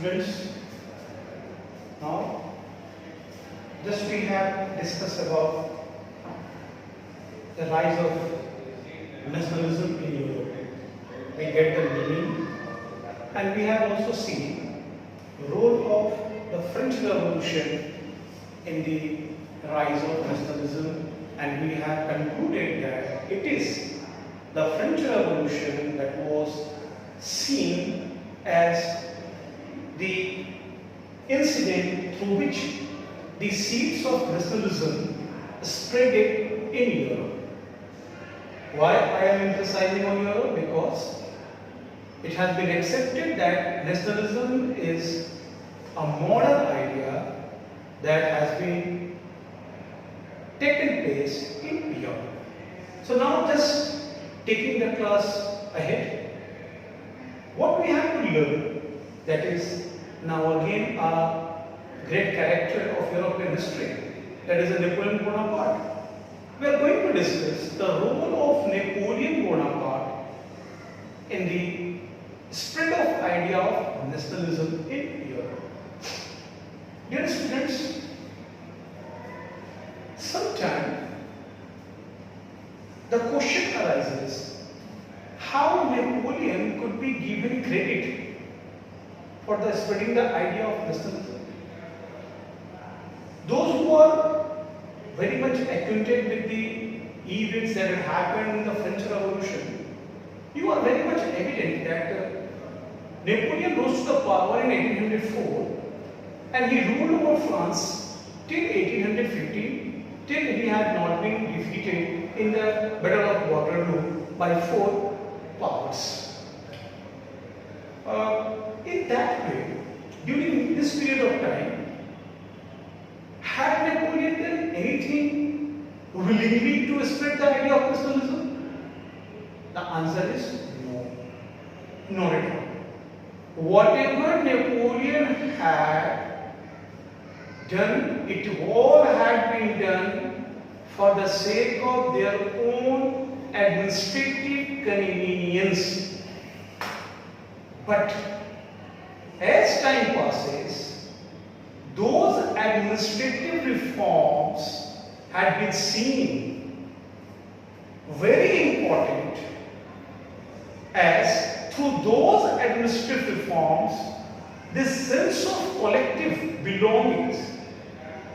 Students, now just we have discussed about the rise of nationalism in Europe. We get the meaning, and we have also seen the role of the French Revolution in the rise of nationalism, and we have concluded that it is the French Revolution that was seen as the incident through which the seeds of nationalism spread in Europe. Why I am emphasizing on Europe? Because it has been accepted that nationalism is a modern idea that has been taken place in Europe. So now just taking the class ahead, what we have to learn, that is now again a great character of European history, that is Napoleon Bonaparte. We are going to discuss the role of Napoleon Bonaparte in the spread of idea of nationalism in Europe. Dear students, sometimes the question arises how Napoleon could be given credit for the spreading the idea of nationalism. Those who are very much acquainted with the events that had happened in the French Revolution, you are very much evident that Napoleon rose to the power in 1804 and he ruled over France till 1815, till he had not been defeated in the Battle of Waterloo by 4 powers. In that way, during this period of time, had Napoleon done anything willingly to spread the idea of nationalism? The answer is no. Not at all. Whatever Napoleon had done, it all had been done for the sake of their own administrative convenience. But as time passes, those administrative reforms had been seen very important, as through those administrative reforms, this sense of collective belongings,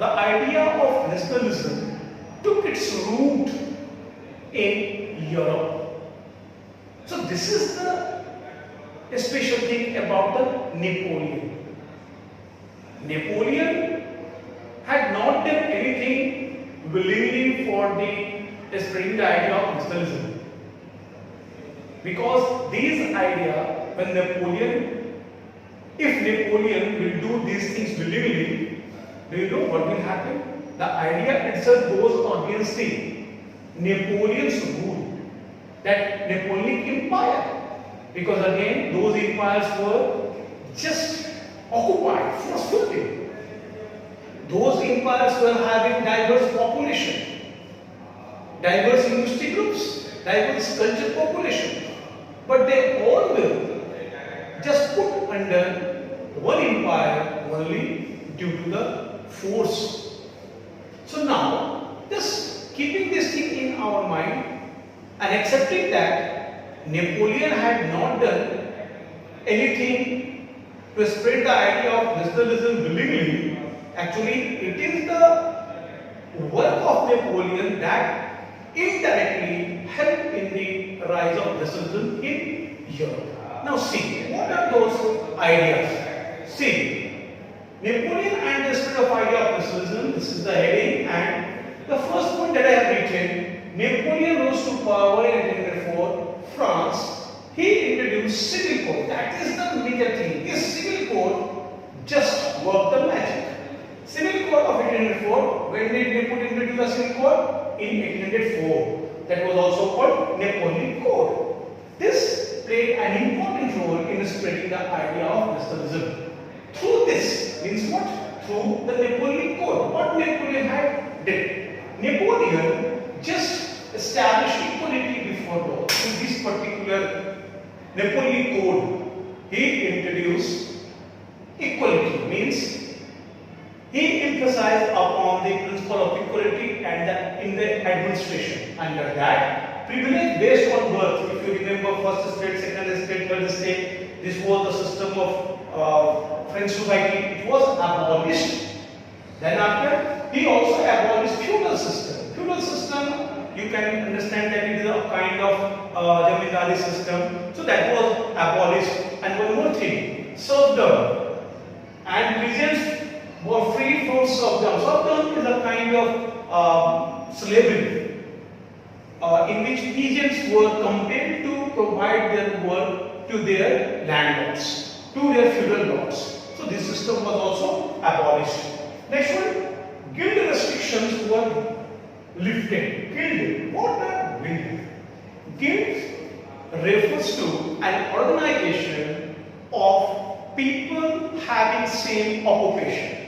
the idea of nationalism, took its root in Europe. So this is the special thing about the Napoleon. Napoleon had not done anything willingly for the spreading the idea of nationalism. Because these ideas, when if Napoleon will do these things willingly, do you know what will happen? The idea itself goes against the Napoleon's rule, that Napoleonic Empire. Because again, those empires were just occupied forcefully. Those empires were having diverse population, diverse linguistic groups, diverse cultural population. But they all were just put under one empire only due to the force. So now, just keeping this thing in our mind and accepting that Napoleon had not done anything to spread the idea of nationalism willingly. Actually, it is the work of Napoleon that indirectly helped in the rise of nationalism in Europe. Now see, what are those ideas? See, Napoleon and the spread of idea of nationalism, this is the heading, and the first point that I have written, Napoleon rose to power in 1804. France, he introduced civil code. That is the major thing. This civil code just worked the magic. Civil code of 1804. When did Napoleon introduce the civil code? In 1804. That was also called Napoleonic Code. This played an important role in spreading the idea of nationalism. Through this means what? Through the Napoleonic Code. What Napoleon had did? Napoleon just established equality before law. In this particular Napoleonic Code, he introduced equality means he emphasized upon the principle of equality and in the administration. Under that, privilege based on birth. If you remember, first state, second state, third state, this was the system of French society. It was abolished. Then after, he also abolished feudal system. Feudal system, you can understand that it is a kind of zamindari system. So that was abolished. And one more thing, serfdom. And peasants were free from serfdom. Serfdom is a kind of slavery in which peasants were compelled to provide their work to their landlords, to their feudal lords. So this system was also abolished. Next one, guild restrictions were lifted. Guild, what are guild? Guild refers to an organization of people having same occupation.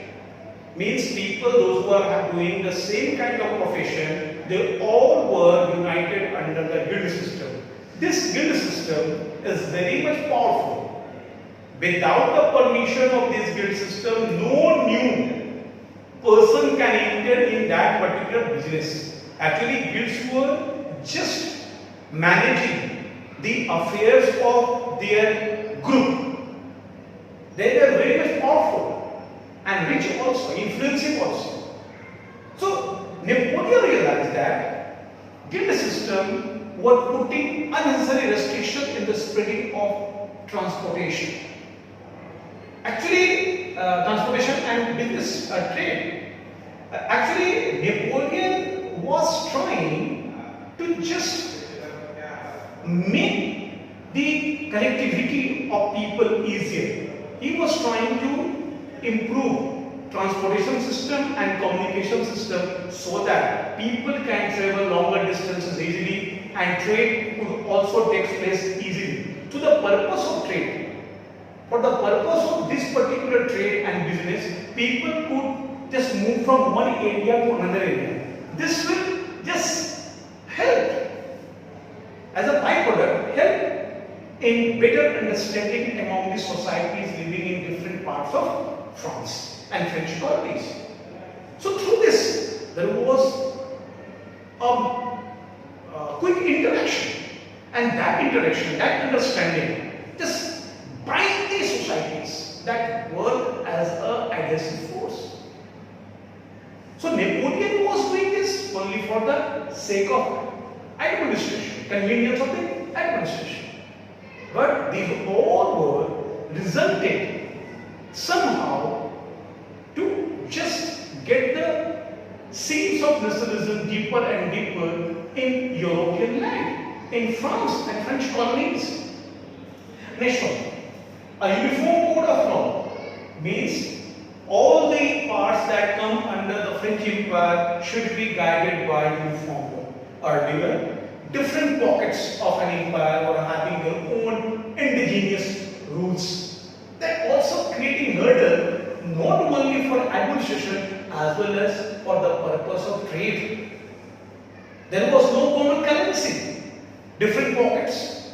Means people, those who are doing the same kind of profession, they all were united under the guild system. This guild system is very much powerful. Without the permission of this guild system, no new person can enter in that particular business. Actually, guilds were just managing the affairs of their group. They were very much powerful and rich also, influential also. So Napoleon realized that guild system were putting unnecessary restrictions in the spreading of transportation. Actually, transportation and business trade. Actually, Napoleon was trying to just make the connectivity of people easier. He was trying to improve transportation system and communication system so that people can travel longer distances easily and trade could also take place easily. To the purpose of trade, for the purpose of this particular trade and business, people could just move from one area to another area. This will just help as a byproduct, help in better understanding among the societies living in different parts of France and French colonies. So through this, there was a quick interaction, and that interaction, that understanding, just bind the societies that work as an adhesive force. So Napoleon was doing this only for the sake of administration, convenience of the administration. But these all were resulted somehow to just get the seeds of nationalism deeper and deeper in European land, in France and French colonies. Next one. A uniform code of law means all the parts that come under the French Empire should be guided by uniform law. Earlier, different pockets of an empire were having their own indigenous rules. That also creating hurdle not only for administration as well as for the purpose of trade. There was no common currency. Different pockets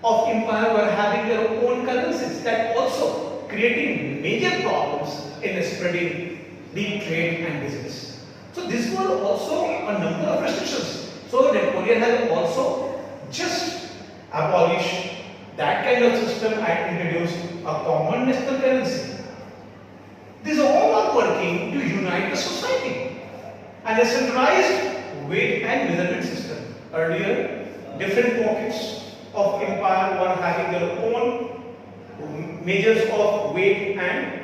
of empire were having their own currencies, that also creating major problems in spreading the trade and business. So these were also a number of restrictions. So Napoleon had also just abolished that kind of system and introduced a common national currency. These all are working to unite the society and a centralized weight and measurement system. Earlier, different pockets of empire were having their own measures of weight and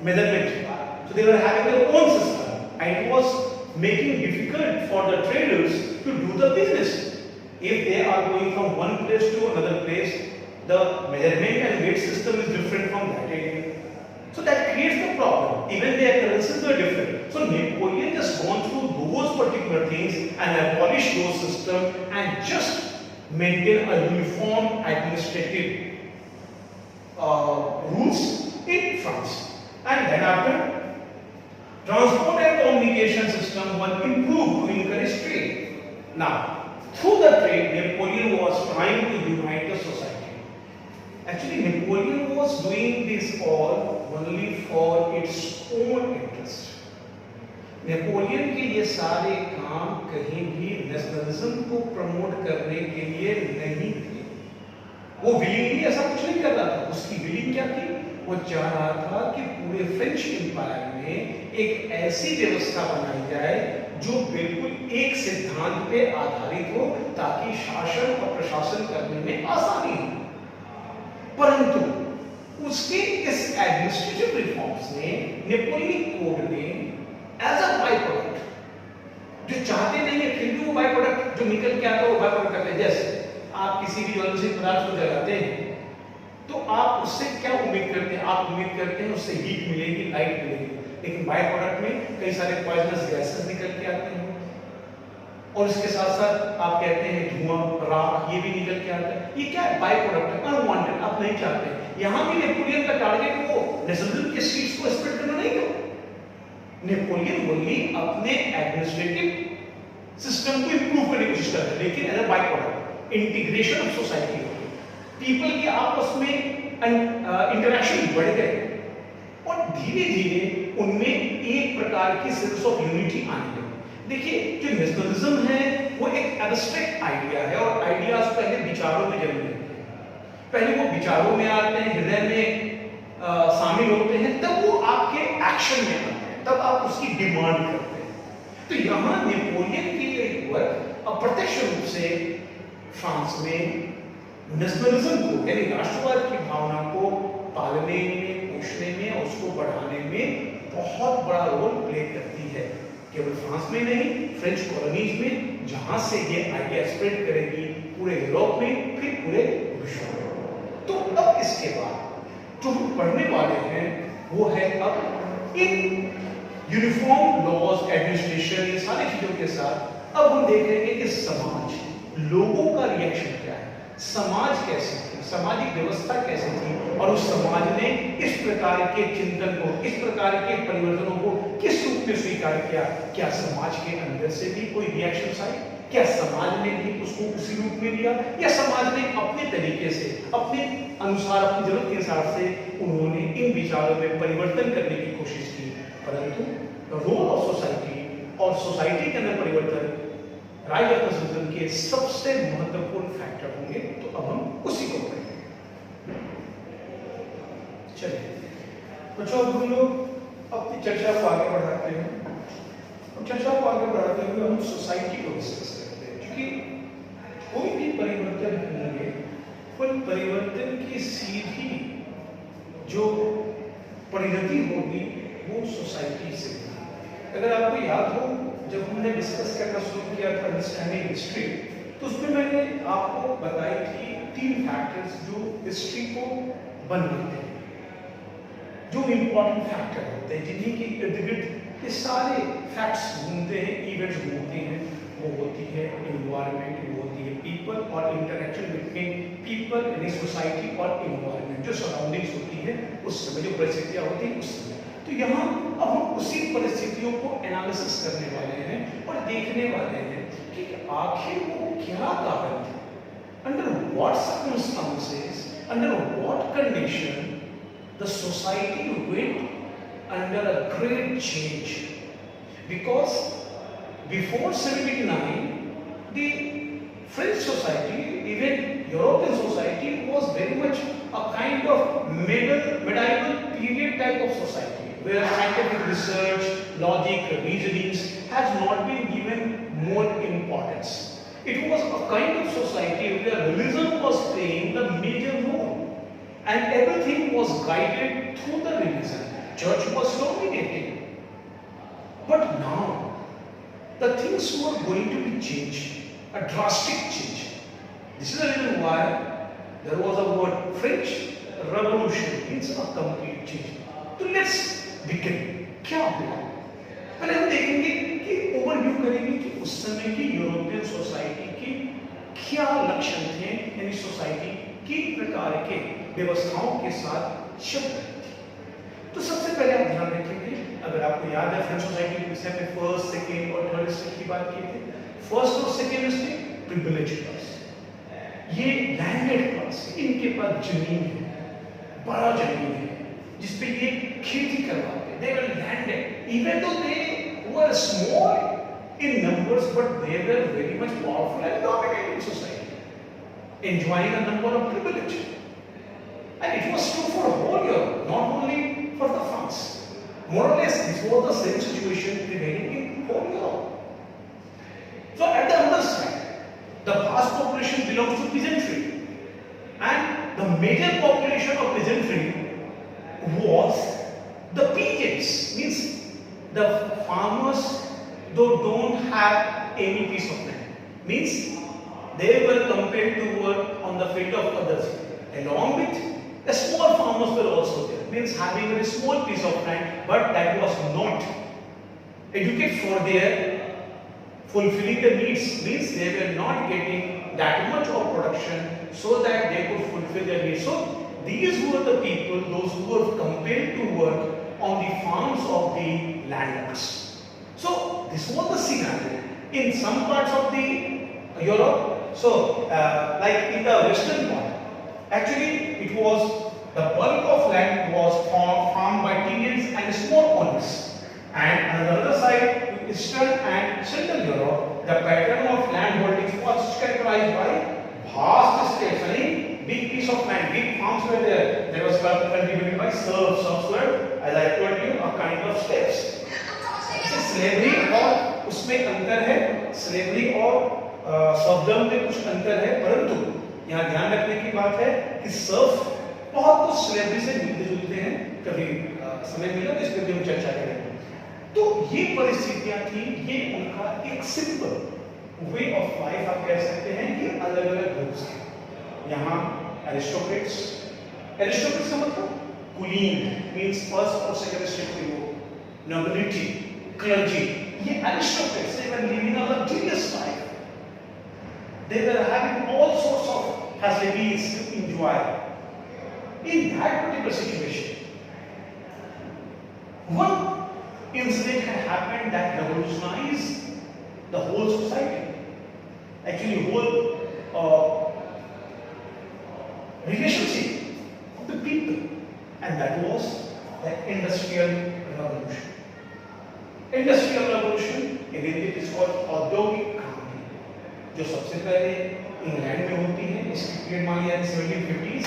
measurement. So they were having their own system, and it was making difficult for the traders to do the business. If they are going from one place to another place, the measurement and weight system is different from that area. So that creates the problem. Even their currencies are different. So Napoleon just gone through those particular things and abolished those systems and just maintain a uniform administrative rules in France. And then after, transport and communication system were improved to encourage trade. Now, through the trade, Napoleon was trying to unite the society. Actually, Napoleon was doing this Napoleon के ये सारे काम कहीं भी nationalism को promote करने के लिए नहीं थे। वो विलिंगली ऐसा कुछ नहीं कर रहा था। उसकी विलिंग क्या थी? वो चाह रहा था कि पूरे फ्रेंच एम्पायर में एक ऐसी व्यवस्था बनाई जाए जो बिल्कुल एक सिद्धांत पे आधारित हो, ताकि शासन और प्रशासन करने में आसानी हो। परंतु उसके इस एडमिनिस्ट्रेटिव रिफॉर्म्स ने, नेपोलियन कोड ने एज अ बाय प्रोडक्ट, जो चाहते नहीं है फिर भी वो बाय प्रोडक्ट जो निकल के आता है वो बाय प्रोडक्ट करते हैं। जैसे आप किसी भी ज्वलनशील पदार्थ को जलाते हैं तो आप उससे क्या उम्मीद करते हैं? आप उम्मीद करते हैं उससे हीट मिलेगी, लाइट मिलेगी, लेकिन बाय प्रोडक्ट में कई सारे पॉइजनस गैसेस निकल के आते हैं और इसके साथ साथ आप कहते हैं धुआं, राख, ये भी निकल के आता है। ये क्या है? बाय प्रोडक्ट है, अनवांटेड, आप नहीं चाहते। यहां भी नेपोलियन का टारगेट वो नेशनलिज्म के सीट्स को स्प्रेड करना नहीं था। नेपोलियन वही अपने एडमिनिस्ट्रेटिव सिस्टम को इंप्रूव करने की कोशिश करते हैं, लेकिन as a byproduct integration of society, people के आपस में इंटरेक्शन बढ़ गए और धीरे धीरे उनमें एक प्रकार की सेंस ऑफ यूनिटी आने लगी। देखिए, जो नेशनलिज्म है वो एक एब्स्ट्रैक्ट आइडिया है और आइडियाज पहले विचारों में जन्म लेते हैं। पहले वो विचारों में आते हैं, हृदय में शामिल होते हैं, तब वो आपके एक्शन में आते हैं, तब आप उसकी डिमांड करते हैं। तो यहाँ नेपोलियन की एक वर्क अप्रत्यक्ष रूप से फ्रांस में नेशनलिज्म को, यानी राष्ट्रवाद की भावना को पालने में, पोषने में और उसको बढ़ाने में बहुत बड़ा रोल प्ले करती है। केवल फ्रांस में नहीं, फ्रेंच कॉलोनीज में, जहां से ये आइडिया स्प्रेड करेगी पूरे यूरोप में, फिर पूरे विश्व में। तो अब इसके बाद जो हम पढ़ने वाले हैं वो है अब इन यूनिफॉर्म लॉज, एडमिनिस्ट्रेशन, ये सारी चीजों के साथ अब हम देखेंगे कि समाज, लोगों का रिएक्शन क्या है, समाज कैसे थी, सामाजिक व्यवस्था कैसे थी और उस समाज ने इस प्रकार के चिंतन को, इस प्रकार के परिवर्तनों को किस रूप में स्वीकार किया। क्या समाज के अंदर से भी कोई रिएक्शन आई? क्या समाज ने भी उसको उसी रूप में लिया, या समाज ने अपने तरीके से, अपने अनुसार, अपनी जरूरत के हिसाब से उन्होंने इन विचारों में परिवर्तन करने की कोशिश की? परंतु रोल ऑफ सोसाइटी और सोसाइटी के अंदर परिवर्तन राइट ऑफ नेशनलिज्म के सबसे महत्वपूर्ण फैक्टर होंगे। तो अब हम उसी को पढ़ेंगे। चलिए, तो अब हम लोग अपनी चर्चा को आगे बढ़ाते हैं। चर्चा को आगे बढ़ाते हुए हम सोसाइटी को डिस्कस करते हैं, क्योंकि कोई भी परिवर्तन होंगे, पर परिवर्तन की सीधी जो परिणति होगी वो सोसाइटी से होगी। अगर आपको याद हो, जब हमने डिस्कस करना शुरू किया था अंडरस्टैंडिंग हिस्ट्री, तो उसमें मैंने आपको बताई थी 3 फैक्टर्स जो हिस्ट्री को बनाते हैं, जो इंपॉर्टेंट फैक्टर होते हैं, जिन्हीं के इर्द गिर्द ये सारे फैक्ट्स घूमते हैं, इवेंट्स घूमते हैं। वो होती है इन्वायरमेंट, वो होती है पीपल और इंटरेक्शन बिटवीन पीपल यानी सोसाइटी और इन्वायरमेंट, जो सराउंडिंग्स होती है उस समय, जो परिस्थितियाँ होती हैं उस समय। तो यहाँ अब हम उसी परिस्थितियों को एनालिसिस करने वाले हैं और देखने वाले हैं कि आखिर वो क्या कारण थे, under what circumstances, under what condition the society went under a great change. Because before 1789 the French society, even European society, was very much a kind of medieval period type of society, where scientific research, logic, reasonings has not been given more importance. It was a kind of society where religion was playing the major role, and everything was guided through the religion. Church was dominating. But now, the things were going to be changed, a drastic change. This is the reason why there was a word French Revolution, means a complete change. So let's begin. क्या हुआ? पहले हम देखेंगे कि overview करेंगे कि उस समय की यूरोपियन सोसाइटी की क्या लक्षण थे, यानी सोसाइटी किन प्रकार के व्यवस्थाओं के साथ चल रही थी। तो सबसे पहले आप ध्यान रखेंगे, अगर आपको याद है फ्रेंच सोसाइटी के विषय में फर्स्ट, सेकेंड और थर्ड स्टेज की बात की थी। फर्स्ट और सेकेंड स्टेज प्रिविलेज्ड क्लास, ये लैंडेड क्लास, इनके पास जमीन है, बड़ा जमीन है जिसपे ये खेती करवाते हैं। They were landed, even though they were small in numbers, but they were very much powerful and dominating society, enjoying a number of privilege. And it was true for whole Europe, not only for the France. More or less, this was the same situation prevailing in whole Europe. So at the other side, the vast population belongs to peasantry, and the major population of peasantry was the peasants, means the farmers though don't have any piece of land, means they were compelled to work on the field of others. Along with the small farmers were also there, means having a small piece of land, but that was not adequate for their fulfilling the needs, means they were not getting that much of production so that they could fulfill their needs. So these were the people, those who were compelled to work on the farms of the landlords. So this was the scenario in some parts of the Europe. So like in the western part, actually it was the bulk of land was farmed by Italians and small owners. And on the other side, in Eastern and Central Europe, the pattern of land holdings was characterized by vast estates, I mean big piece of land, big farms were there. There was cultivated by serfs. Serfs were, as I told you, a kind of slaves. Slavery और उसमें अंतर है, slavery और सर्वडम में कुछ अंतर है, परंतु यहाँ ध्यान रखने की बात है कि सर्फ बहुत कुछ स्लेवरी से मिलते जुलते हैं। कभी समय मिला तो इस पर भी हम चर्चा करेंगे। तो ये परिस्थितियां थी, ये उनका एक सिंपल वे ऑफ लाइफ आप कह सकते हैं कि अलग-अलग ग्रुप्स हैं। यहाँ एरिस्टोक्रेट्स, एरिस्टोक्रेट्स का मतलब कुलीन मींस फर्स्ट और सेकंड स्टेप के लोग, नोबिलिटी, clergy, ये aristocrats, they were living a luxurious life. They were having all sorts of facilities to enjoy. In that particular situation, one incident had happened that revolutionized the whole society. Actually, whole relationship of the people, and that was the Industrial Revolution. Industrial revolution, it is called औद्योगिक क्रांति, जो सबसे पहले England में होती है। इसकी period मान लिया 1750s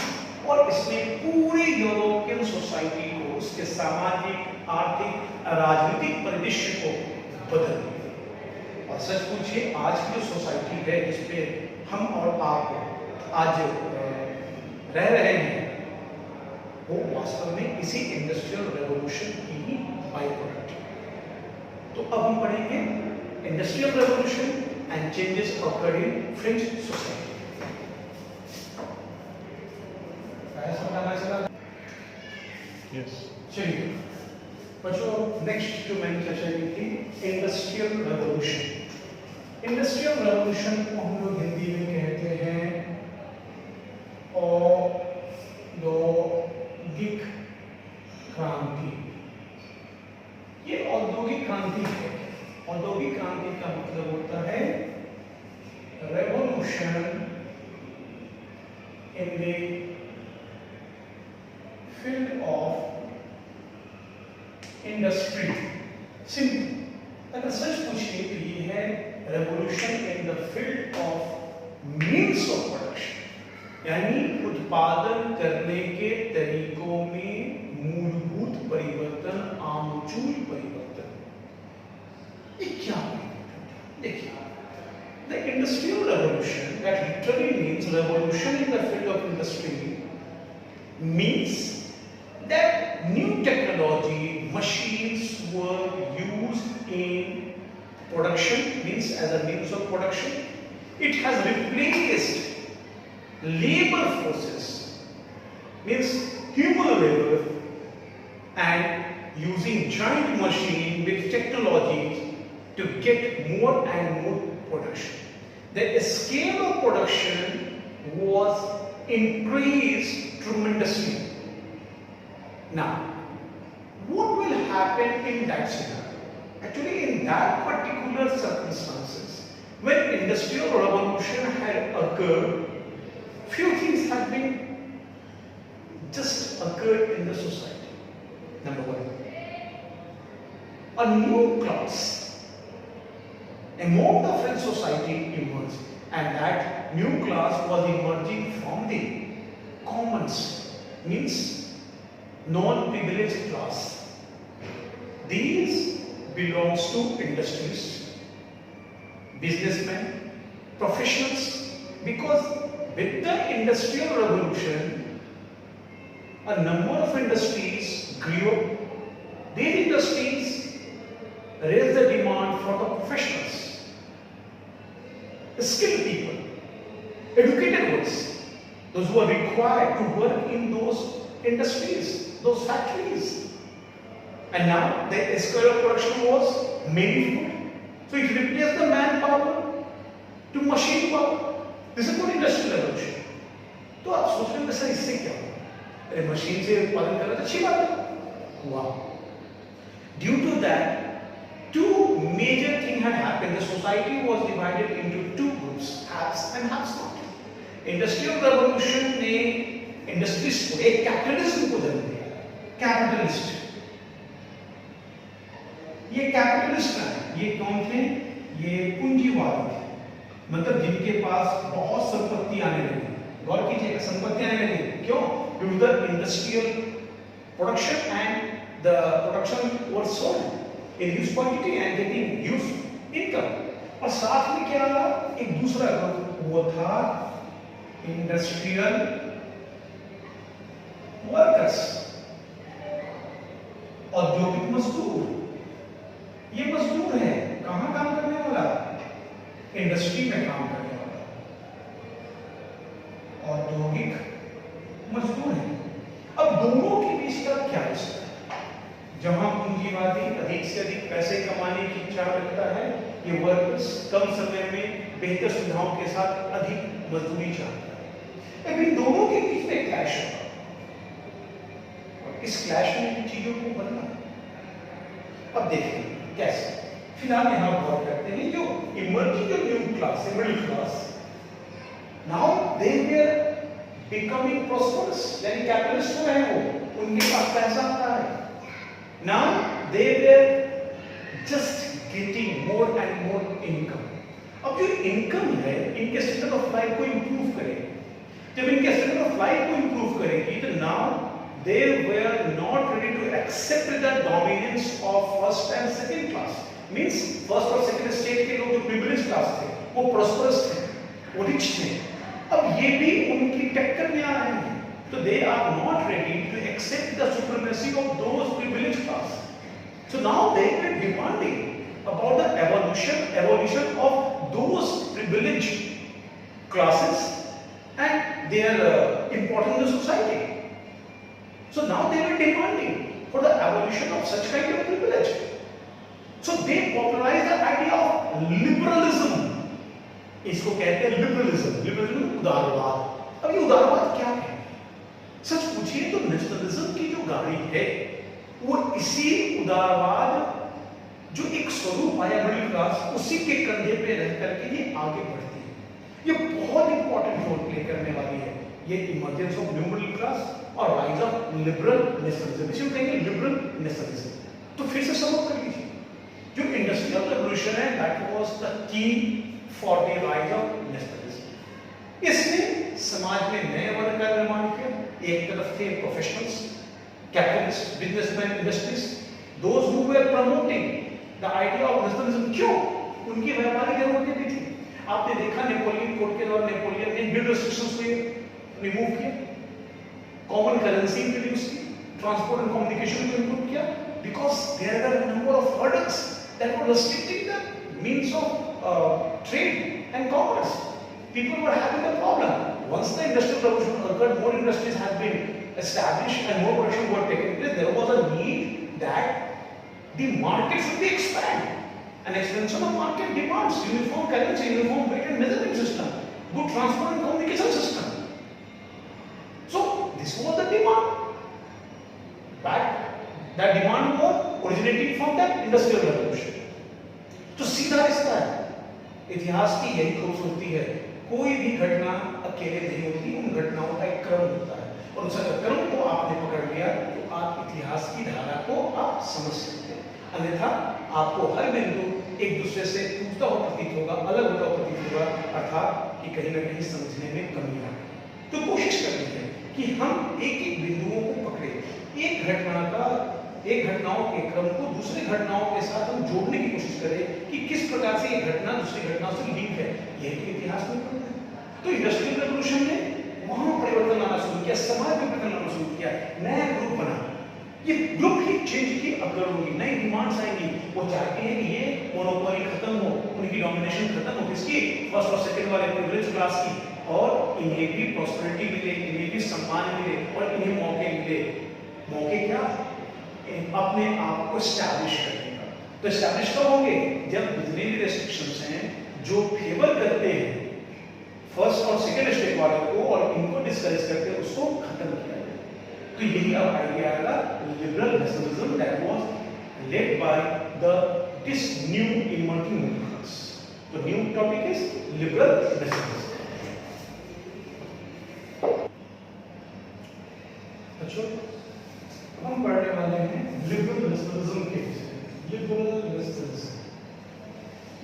और इसने पूरे यूरोपियन सोसाइटी को, उसके सामाजिक, आर्थिक, राजनीतिक परिदृश्य को बदल दिया। और सच पूछिए, आज की जो सोसाइटी है जिस पे हम और आप आज रह रहे हैं, वो वास्तव में इसी इंडस्ट्रियल रेवोल्यूशन की ही बाई प्रोडक्ट है। तो अब हम पढ़ेंगे industrial revolution and changes occurred in French society. Yes, चलिए बच्चों, नेक्स्ट जो मैंने चर्चा की थी इंडस्ट्रियल रेवोल्यूशन। इंडस्ट्रियल रेवोल्यूशन को हम लोग हिंदी में कहते हैं औद्योगिक क्रांति। ये औद्योगिक क्रांति है। औद्योगिक क्रांति का मतलब होता है revolution in the field of industry. Simple अगर सच पूछिए तो ये है revolution in the field of means of production, यानी उत्पादन करने के तरीकों में मूलभूत परिवर्तन, आमूल परिवर्तन। ये क्या परिवर्तन? देखिए, the industrial revolution, that literally means revolution in the field of industry, means that new technology, machines were used in production, means as a means of production. It has replaced labor forces, means human labor, and using giant machine with technologies to get more and more production. The scale of production was increased tremendously. Now, what will happen in that scenario? Actually, in that particular circumstances, when industrial revolution had occurred, few things have been just occurred in the society. Number one, a new class among the French society emerged, and that new class was emerging from the commons, means non-privileged class. These belongs to industries, businessmen, professionals, because with the industrial revolution a number of industries grew up. These industries raised the demand for the professionals, the skilled people, educated ones, those who are required to work in those industries, those factories. And now the scale of production was manifold. So it replaced the manpower to machine power. This is called industrial revolution. तो आप सोच रहे हो sir इससे क्या हुआ? अरे machine से उत्पादन कर रहे तो अच्छी बात है। हुआ। Due to that, two major things had happened. The society was divided into two groups, haves and haves not. Industrial revolution ने इंडस्ट्रीज को एक कैपिटलिज्म को जन्म दिया। कैपिटलिस्ट, ये कैपिटलिस्ट है, ये कौन थे? ये पूंजीवादी थे, मतलब जिनके पास बहुत संपत्ति आने लगी। गौर कीजिए, संपत्ति आने लगी क्यों? Due to the industrial production and the production was sold in huge quantity and getting huge income. और साथ में क्या आया? एक दूसरा ग्रुप, वो था इंडस्ट्रियल वर्कर्स, औद्योगिक मजदूर। ये मजदूर है, कहां काम करने वाला? इंडस्ट्री में काम करने वाला औद्योगिक मजदूर है। अब दोनों के बीच का क्या रिश्ता है? जहां पूंजीवादी अधिक से अधिक पैसे कमाने की इच्छा रखता है, ये वर्कर्स कम समय में बेहतर सुविधाओं के साथ अधिक मजदूरी चाहता है। लेकिन दोनों के बीच में क्लैश होगा, और इस क्लैश में चीजों को बदलना। अब देखिए कैसे। फिलहाल यहां गौर करते हैं, जो इमर्जिंग जो न्यू क्लास है, middle class, now they were becoming prosperous, यानी कैपिटलिस्ट हो रहे हो, उनके पास पैसा आता है। Now they were just getting more and more income. अब जो इनकम है, इनके स्टैंडर्ड ऑफ लाइफ को इंप्रूव करेगी। जब इनके स्टैंडर्ड ऑफ लाइफ को इंप्रूव करेगी, तो now they were not ready to accept the dominance of first and second class. Means first और second state के लोग जो privileged class थे, वो prosperous थे, वो rich थे। अब ये भी उनकी टक्कर में आ रहे हैं, तो they are not ready to accept the supremacy of those privileged class. So now they were demanding about the evolution of those privileged classes and their importance in the society. So now they were demanding for the abolition of such kind of privilege. So they popularized the idea of liberalism. इसको कहते हैं liberalism. Liberalism उदारवाद। अब ये उदारवाद क्या है? सच पूछिए तो nationalism की जो गाड़ी है, वो इसी उदारवाद जो एक स्वरूप आया मिडिल क्लास, उसी के कंधे पे रह करके ये आगे बढ़ती है। ये बहुत इंपॉर्टेंट रोल प्ले करने वाली है, ये emergence of new middle class और राइज ऑफ लिबरल नेशनलिज्म। इसे कहेंगे लिबरल नेशनलिज्म। तो फिर से समझ कर लीजिए, जो इंडस्ट्रियल रेवोल्यूशन है, that was the key for the rise of nationalism. इसने समाज में नए वर्ग का निर्माण किया। एक तरफ थे professionals, capitalist, businessman, industries, those who were promoting the idea of nationalism. क्यों? उनकी व्यापारिक जरूरतें भी थी। आपने देखा नेपोलियन कोड के दौरान नेपोलियन ने बिल रेस्ट्रिक्शंस को रिमूव किया, कॉमन करेंसी इंट्रोड्यूस की, ट्रांसपोर्ट एंड कम्युनिकेशन को इंप्रूव किया, because there are a number of hurdles that were restricting the means of trade and commerce. People were having a problem. Once the industrial revolution occurred, more industries had been established and more production were taking place. There was a need that the market should be expanded. An expansion of market demands uniform currency, uniform weight and measurement system, good transport and communication system. So this was the demand. That demand was originating from the industrial revolution. तो सीधा रिश्ता है। इतिहास की यही खूबसूरती है, कोई भी घटना अकेले नहीं होती, उन घटनाओं का एक क्रम होता है, और उस क्रम को आपने पकड़ लिया तो आप इतिहास की धारा को आप समझ सकते हैं। अन्यथा आपको हर बिंदु एक दूसरे से टूटता हुआ प्रतीत होगा, अलग होता हुआ प्रतीत होगा, अर्थात कि कहीं ना कहीं समझने में कमी आ। तो कोशिश करनी है कि हम एक एक बिंदुओं को पकड़े, एक घटनाओं के क्रम को दूसरे घटनाओं के साथ हम जोड़ने की कोशिश करें कि किस प्रकार से एक घटना दूसरी घटना से लिंक है। यह तो इतिहास में पढ़ना है। तो इंडस्ट्रियल रेवोल्यूशन ने वहां परिवर्तन लाना शुरू किया, समाज में परिवर्तन लाना शुरू किया, नया ग्रुप बना। ये ग्रुप ही चेंज की अपग्रेड होगी, नई डिमांड्स आएंगी। वो चाहते हैं कि ये मोनोपोली खत्म हो, उनकी डोमिनेशन खत्म हो, किसकी, फर्स्ट और सेकंड वाले प्रिविलेज क्लास की, और इन्हें भी प्रॉस्पेरिटी मिले, इन्हें भी सम्मान मिले और इन्हें मौके मिले। मौके क्या, अपने आप को एस्टैब्लिश करने का। तो एस्टैब्लिश कब होंगे, जब जितने भी रेस्ट्रिक्शंस हैं जो फेवर करते हैं फर्स्ट और सेकंड स्टेट वालों को और इनको डिस्करेज करते हैं, उसको खत्म किया जाए। तो यही अब आइडिया आएगा liberal nationalism that was led by this new emerging movements. तो new topic is liberal nationalism. अच्छा, हम पढ़ने वाले हैं लिबरल नेशनलिज्म के विषय में। लिबरल नेशनलिज्म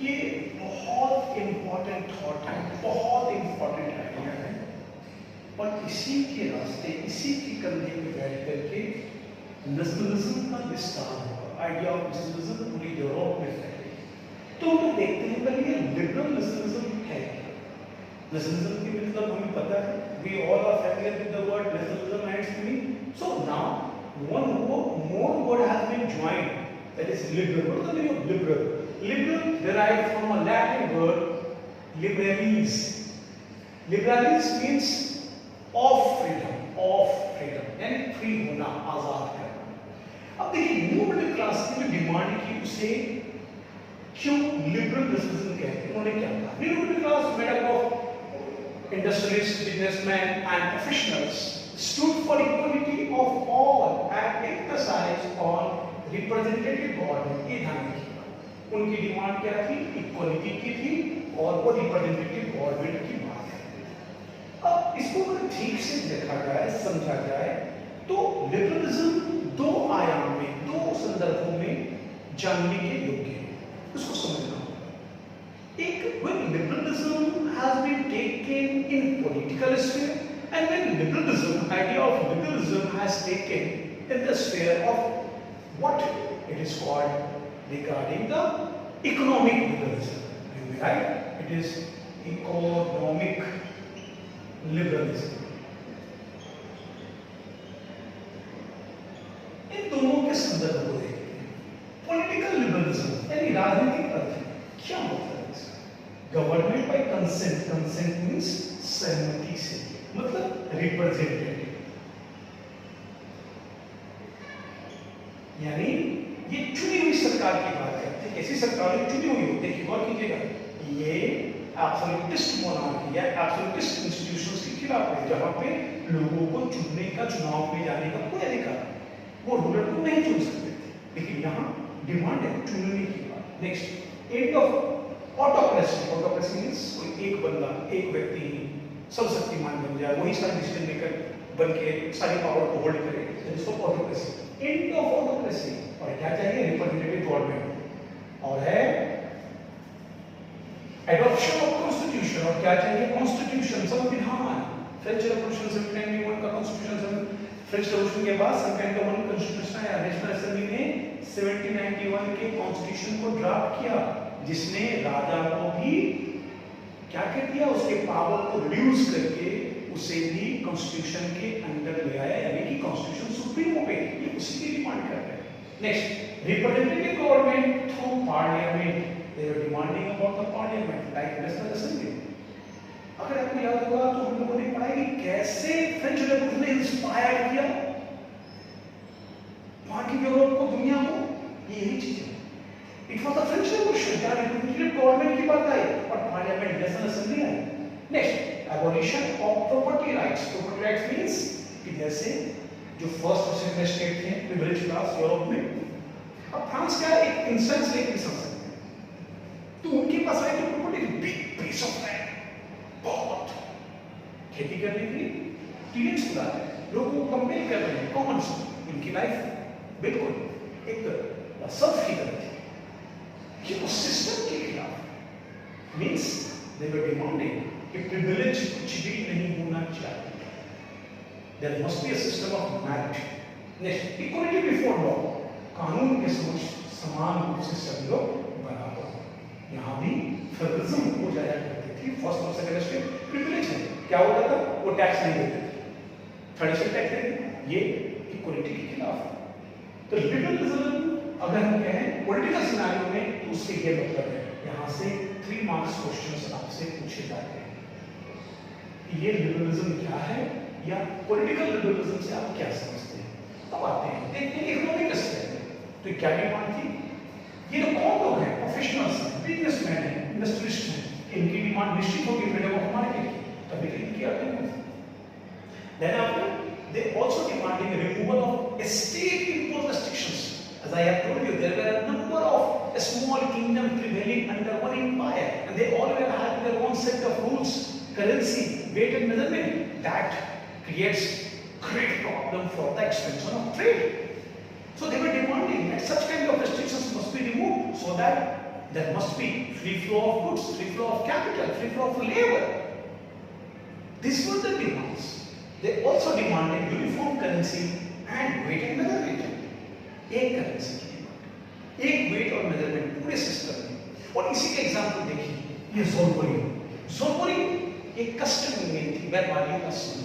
ये बहुत इंपॉर्टेंट थॉट है, बहुत इंपॉर्टेंट आइडिया है, और इसी के रास्ते, इसी के कंधे पे बैठ करके नेशनलिज्म का विस्तार होगा। आइडिया ऑफ नेशनलिज्म पूरी यूरोप में फैले। तो हम देखते हैं पहले ये लिबरल नेशनलिज्म है क्या। नेशनलिज्म की मतलब हमें पता है, we all are familiar with the word nationalism and its meaning. So now one more word has been joined, that is liberal. What is the meaning of liberal? Liberal derived from a Latin word liberalis. Liberalis means of freedom, यानी free होना, आजाद करना। अब देखिए new middle class की जो demand की, उसे क्यों लिबरल नेशनलिज्म कहते हैं? उन्होंने क्या कहा? New middle class made up of industrialists, businessmen and professionals stood for equality of all and emphasized on representative government। ये ध्यान रखिएगा, उनकी डिमांड क्या थी? इक्वालिटी की थी, और वो रिप्रेजेंटेटिव गवर्नमेंट की बात है। अब इसको अगर ठीक से देखा जाए, समझा जाए, तो लिबरलिज्म दो आयाम में, दो संदर्भों में जानने के योग्य है, उसको समझना होगा। एक, when liberalism has been taken in political sphere, and when liberalism, idea of liberalism has taken in the sphere of what it is called regarding the economic liberalism, right? It is economic liberalism. इन दोनों के संदर्भ को देखते हैं। Political liberalism यानी राजनीतिक अर्थ क्या होता है इसका? Government by consent, consent means सहमति से, मतलब रिप्रेजेंटेटिव, यानी ये चुनी हुई सरकार की बात करते हैं। कैसी सरकार चुनी हुई हो, देखिए गौर कीजिएगा, ये एब्सोल्यूटिस्ट मोनार्की या एब्सोल्यूटिस्ट इंस्टीट्यूशंस के खिलाफ है, जहां पे लोगों को चुनने का, चुनाव में जाने का कोई अधिकार, वो रूलर को नहीं चुन सकते थे, लेकिन यहाँ डिमांड है चुनने की बात। Next, end of autocracy. Autocracy means कोई एक बंदा, एक व्यक्ति ही सब शक्तिमान बन जाए, वही सारा डिसीजन मेकर बन के सारी पावर को होल्ड करे, जिसको ऑटोक्रेसी। एंड ऑफ ऑटोक्रेसी, और क्या चाहिए? रिप्रेजेंटेटिव गवर्नमेंट, और है एडॉप्शन ऑफ कॉन्स्टिट्यूशन, और क्या चाहिए? कॉन्स्टिट्यूशन, संविधान। फ्रेंच रेवोल्यूशन 1791 का कॉन्स्टिट्यूशन, फ्रेंच रेवोल्यूशन के बाद 1791 कॉन्स्टिट्यूशन आया। नेशनल असेंबली ने 1791 के कॉन्स्टिट्यूशन को ड्राफ्ट किया, जिसने राजा को भी क्या कह दिया, उसके पावर को रिड्यूस करके उसे भी कॉन्स्टिट्यूशन के अंडर ले आया, यानी कि कॉन्स्टिट्यूशन सुप्रीम हो गई। ये उसी की डिमांड कर रहे हैं। Next, representative government through parliament. They were demanding about the parliament like national assembly. अगर आपको याद होगा तो हम लोगों ने पढ़ा कि कैसे फ्रेंच रेवोल्यूशन ने इंस्पायर किया बाकी यूरोप को, दुनिया को, यही चीज है। It was the French revolution जहां रिप्रेजेंटेटिव गवर्नमेंट की बात आई और parliament, national assembly I. Next, abolition of property rights. Property rights means कि जैसे जो फर्स्ट और सेकंड स्टेट थे प्रिविलेज क्लास यूरोप में, अब फ्रांस का एक इंस्टेंस लेके समझ सकते हैं, तो उनके पास आई property, big piece of land, बहुत खेती करने के लिए टीनेज खुला है, लोगों को कंपेल कर रहे हैं, कॉमन उनकी लाइफ बिल्कुल एक या सर्फ की तरह थी कि उस सिस्टम के खिलाफ मीन्स दे वर डिमांडिंग कि प्रिविलेज कुछ भी नहीं होना चाहिए, there must be a system of merit. Next, equality before law, कानून के समक्ष समान रूप से सभी लोग बराबर हो। यहाँ भी फेडरलिज्म हो जाया करती थी, फर्स्ट और सेकंड स्टेट प्रिविलेज है, क्या होता था वो टैक्स नहीं देते थे, ट्रेडिशनल टैक्स देंगे, ये इक्वालिटी के खिलाफ है। तो लिबरलिज्म अगर हम कहें पॉलिटिकल सिनेरियो में तो उसके ये मतलब है, यहाँ से 3 मार्क्स क्वेश्चंस आपसे पूछे जाते हैं कि ये लिबरलिज्म क्या है या पॉलिटिकल लिबरलिज्म से आप क्या समझते हैं। अब आते हैं देखते हैं इकोनॉमिक एस्पेक्ट, तो क्या डिमांड थी, ये जो कौन लोग हैं, प्रोफेशनल्स हैं, बिजनेसमैन हैं, इंडस्ट्रियलिस्ट हैं, इनकी डिमांड निश्चित होगी फ्रीडम ऑफ मार्केट की, तभी तो इनकी आती है। Then after they also demanding removal of state imposed restrictions. As I have told you, there were a number of small kingdoms prevailing under one empire, and they all were having their own set of rules, currency, weight and measurement. That creates great problem for the expansion of trade. So they were demanding that such kind of restrictions must be removed, so that there must be free flow of goods, free flow of capital, free flow of labor. These were the demands. They also demanded uniform currency and weight and measurement. एक currency की demand, एक wait और measurement पूरे system में। और इसी के example देखिए, ये ज़ोलबोरिंग, ज़ोलबोरिंग एक कस्टम यूनियन थी, बारबारियन कस्टम,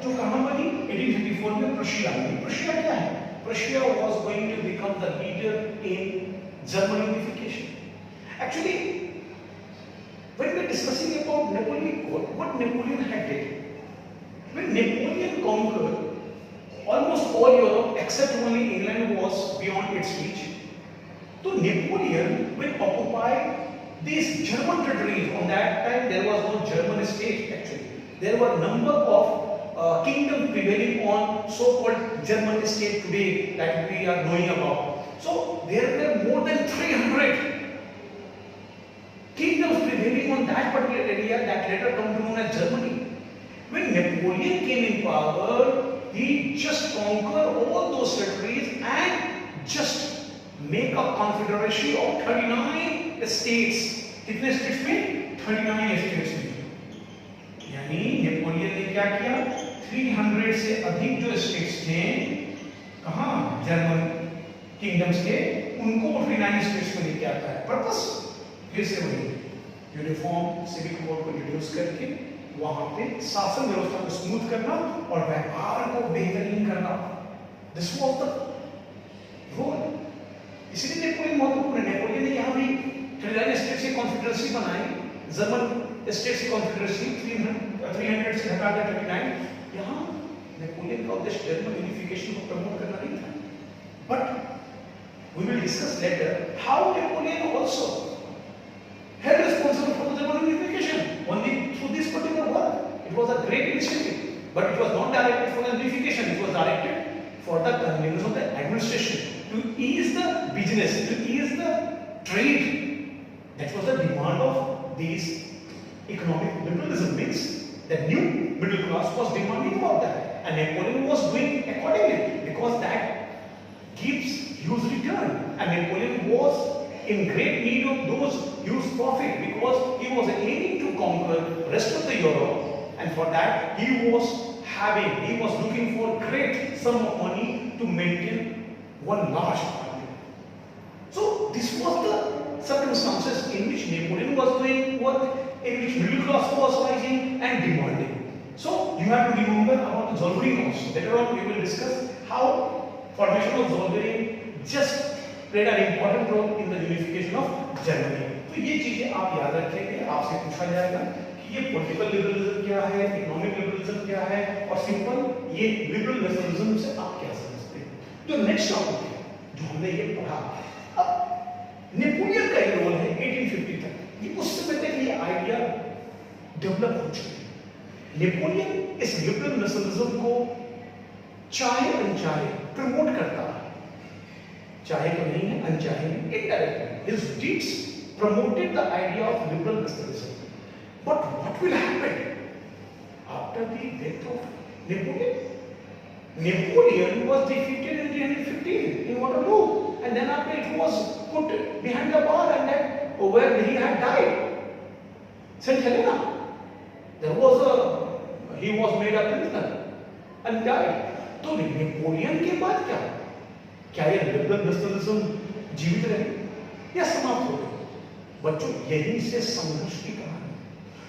जो कहाँ बनी 1854 में प्रशिया में। प्रशिया क्या है? Prussia was going to become the leader in German unification. Actually, when we are discussing about Napoleon, what Napoleon had did, when Napoleon conquered almost all Europe except only England was beyond its reach. So Napoleon will occupy these German territories. On that time there was no German state actually. There were number of kingdoms prevailing on so-called German state today that we are knowing about. So there were more than 300 kingdoms prevailing on that particular area that later come to known as Germany. When Napoleon came in power, he just conquered all those territories and just make a confederation of 39 states. कितने states में? 39 states में। यानी Napoleon ने क्या किया? 300 से अधिक जो states थे, कहाँ? जर्मन किंगडम्स के, उनको 39 states में लेके आता है। पर्पस फिर से वही, यूनिफॉर्म सिविल कोड को रिड्यूस करके वहां पे शासन व्यवस्था को स्मूथ करना और व्यापार को बेहतरीन करना। This was the role. इसलिए नेपोलियन महत्वपूर्ण है। नेपोलियन ने यहाँ भी 39 स्टेट से कॉन्फेडरेसी बनाई, जर्मन स्टेट से कॉन्फेडरेसी 300 से हटा कर 39। यहाँ नेपोलियन का उद्देश्य जर्मन यूनिफिकेशन को प्रमोट करना नहीं था, but we will discuss later how Napoleon also had responsible for the German unification only through this particular work. It was a great initiative, but it was not directed for the unification. It was directed for the convenience of the administration, to ease the business, to ease the trade. That was the demand of these economic liberalism. Means the new middle class was demanding about that, and Napoleon was doing accordingly because that gives huge return, and Napoleon was in great need of those huge profit because he was aiming to conquer rest of the Europe, and for that he was looking for great sum of money to maintain one large army. So this was the circumstances in which Napoleon was doing work, in which middle class was rising and demanding. So you have to remember about the Zollverein also. Later on we will discuss how formation of Zollverein just played an important role in the unification of Germany. तो ये चीजें आप याद रखेंगे, आपसे पूछा जाएगा कि ये पॉलिटिकल लिबरलिज्म क्या है, इकोनॉमिक लिबरलिज्म क्या है, और सिंपल ये लिबरल नेशनलिज्म से आप क्या समझते हैं। तो नेक्स्ट टॉपिक है जो हमने ये पढ़ा, अब नेपोलियन का ये रोल है 1850 तक, ये उस समय तक ये आइडिया डेवलप हो चुकी है। नेपोलियन इस लिबरल नेशनलिज्म को चाहे अनचाहे प्रमोट करता है, चाहे तो नहीं है, अनचाहे indirectly. His deeds promoted the idea of liberal nationalism. But what will happen after the death of Napoleon? Napoleon was defeated in 1815 in Waterloo, and then after it was put behind the bar and then where he had died. Saint Helena, there was he was made a prisoner and died. तो Napoleon के बाद क्या ये liberal nationalism जीवित रहे या समाप्त हो गए? बच्चों, यहीं से संघर्ष की कहानी,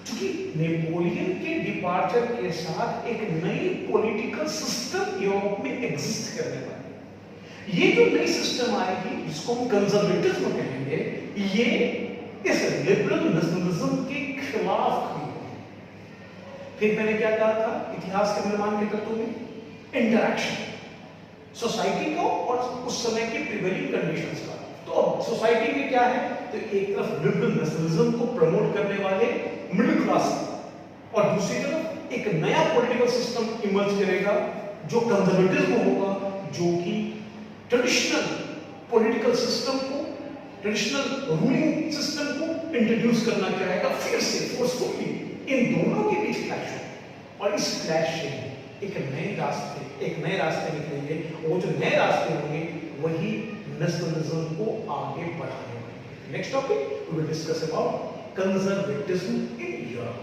क्योंकि नेपोलियन के डिपार्चर के साथ एक नई पॉलिटिकल सिस्टम यूरोप में एग्जिस्ट करने वाली। ये जो नई सिस्टम आएगी जिसको हम कंजर्वेटिज्म कहेंगे, ये इस लिबरल नेशनलिज्म के खिलाफ खड़ी होगी। फिर मैंने क्या कहा था इतिहास के निर्माण के तत्वों में? इंटरैक्शन, सोसाइटी को और उस समय के प्रिवेलिंग कंडीशंस का। तो सोसाइटी में क्या है? तो एक तरफ लिबरल नेशनलिज्म को प्रमोट करने वाले मिडिल क्लास और दूसरी तरफ एक नया पॉलिटिकल सिस्टम इमर्ज करेगा जो कंजर्वेटिज्म होगा, जो कि ट्रेडिशनल पॉलिटिकल सिस्टम को, ट्रेडिशनल रूलिंग सिस्टम को इंट्रोड्यूस करना चाहेगा फिर से फोर्सफुली। इन दोनों के बीच क्लैश हो और इस क्लैश से एक नए रास्ते निकलेंगे। वो जो नए रास्ते होंगे वही नेशनलिज्म को आगे बढ़ाने वाले। Next topic we will discuss about conservatism in Europe.